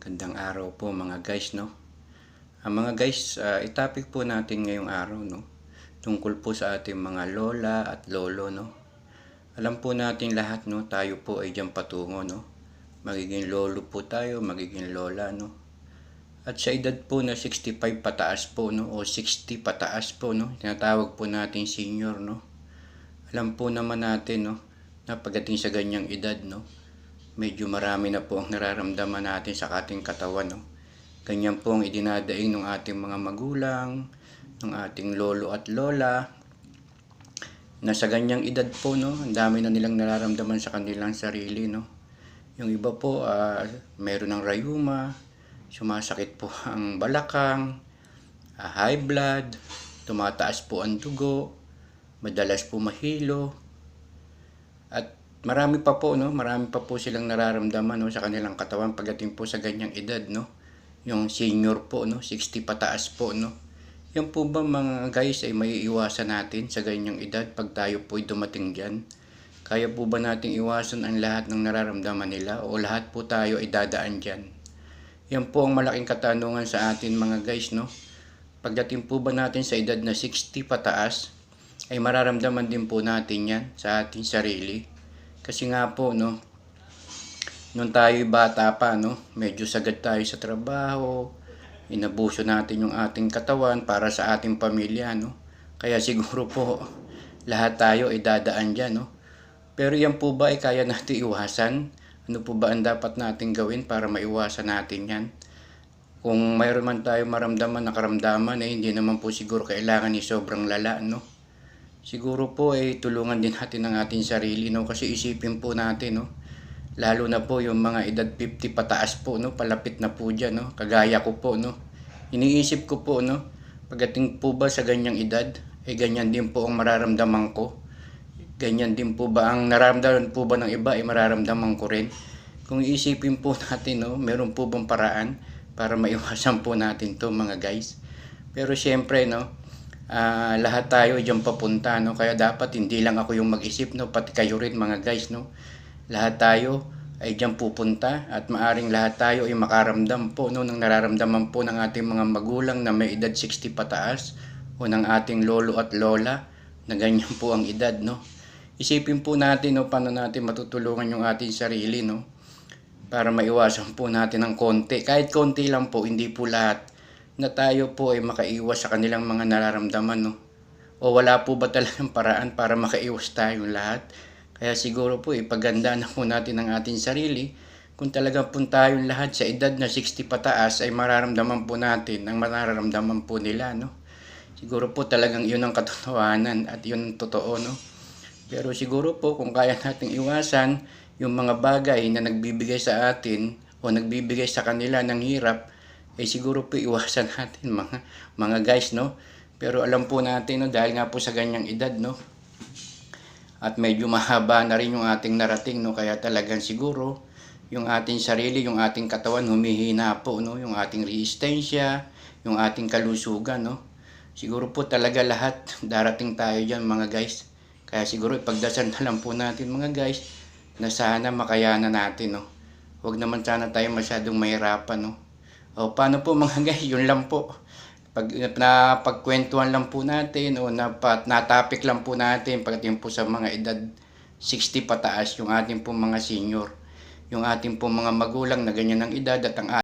Magandang araw po mga guys, no? Mga guys, itapik po natin ngayong araw, no? Tungkol po sa ating mga lola at lolo, no? Alam po natin lahat, no? Tayo po ay diyan patungo, no? Magiging lolo po tayo, magiging lola, no? At sa edad po na 65 pataas po, no? O 60 pataas po, no? Tinatawag po natin senior, no? Alam po naman natin, no? Na pagdating sa ganyang edad, no? Medyo marami na po ang nararamdaman natin sa ating katawan, no? Ganyan po ang idinadaing ng ating mga magulang, ng ating lolo at lola, na sa ganyang edad po, no, ang dami na nilang nararamdaman sa kanilang sarili, no? Yung iba po, meron ng rayuma, sumasakit po ang balakang, high blood, tumataas po ang dugo, madalas po mahilo, at marami pa po, no? Marami pa po silang nararamdaman, no, sa kanilang katawan pagdating po sa ganyang edad, no? Yung senior po, no? 60 pataas po, no? Yan po ba mga guys ay may iwasan natin sa ganyang edad pag tayo po ay dumating dyan? Kaya po ba nating iwasan ang lahat ng nararamdaman nila o lahat po tayo ay dadaan dyan? Yan po ang malaking katanungan sa atin mga guys, no? Pagdating po ba natin sa edad na 60 pataas ay mararamdaman din po natin yan sa ating sarili. Kasi nga po, no, nung tayo'y bata pa, no, medyo sagad tayo sa trabaho, inabuso natin yung ating katawan para sa ating pamilya, no. Kaya siguro po, lahat tayo ay dadaan dyan, no. Pero yan po ba ay kaya natin iwasan? Ano po ba ang dapat natin gawin para maiwasan natin yan? Kung mayroon man tayo maramdaman na karamdaman, hindi naman po siguro kailangan ni sobrang lala, no. Siguro po ay tulungan din natin ang ating sarili, no, kasi isipin po natin, no, lalo na po yung mga edad 50 pataas po, no, palapit na po diyan, no, kagaya ko po, no. Iniisip ko po, no, pagdating po ba sa ganyang edad, ay ganyan din po ang mararamdaman ko. Ganyan din po ba ang nararamdaman po ba ng iba ay mararamdaman ko rin. Kung iisipin po natin, no, meron po bang paraan para maiwasan po natin to mga guys. Pero syempre, no, lahat tayo diyan papunta, no, kaya dapat hindi lang ako yung mag-isip, no, pati kayo rin mga guys, no. Lahat tayo ay diyan pupunta at maaring lahat tayo ay makaramdam po, no, ng nararamdaman po ng ating mga magulang na may edad 60 pataas o ng ating lolo at lola na ganyan po ang edad, no. Isipin po natin, no, paano natin matutulungan yung ating sarili, no, para maiwasan po natin ng konti. Kahit konti lang po, hindi po lahat, na tayo po ay makaiwas sa kanilang mga nararamdaman, no. O wala po ba talagang paraan para makaiwas tayong lahat? Kaya siguro po ipaganda na po natin ang ating sarili. Kung talagang po tayong lahat sa edad na 60 pataas ay mararamdaman po natin ang mararamdaman po nila, no. Siguro po talagang yun ang katotohanan at yun ang totoo, no. Pero siguro po kung kaya nating iwasan yung mga bagay na nagbibigay sa atin o nagbibigay sa kanila ng hirap, eh siguro po iwasan natin mga guys, no. Pero alam po natin, no, dahil nga po sa ganyang edad, no, at medyo mahaba na rin yung ating narating, no, kaya talagang siguro yung ating sarili, yung ating katawan humihina po, no, yung ating resistensya, yung ating kalusugan, no. Siguro po talaga lahat darating tayo diyan mga guys. Kaya siguro ipagdasal na lang po natin mga guys na sana makayanan natin, no. Huwag naman sana tayo masyadong mahirapan, no. O paano po mga guys, yun lang po. Napagkwentuhan lang po natin o natapik lang po natin pagdating po sa mga edad 60 pataas yung ating po mga senior. Yung ating po mga magulang na ganyan ng edad at ang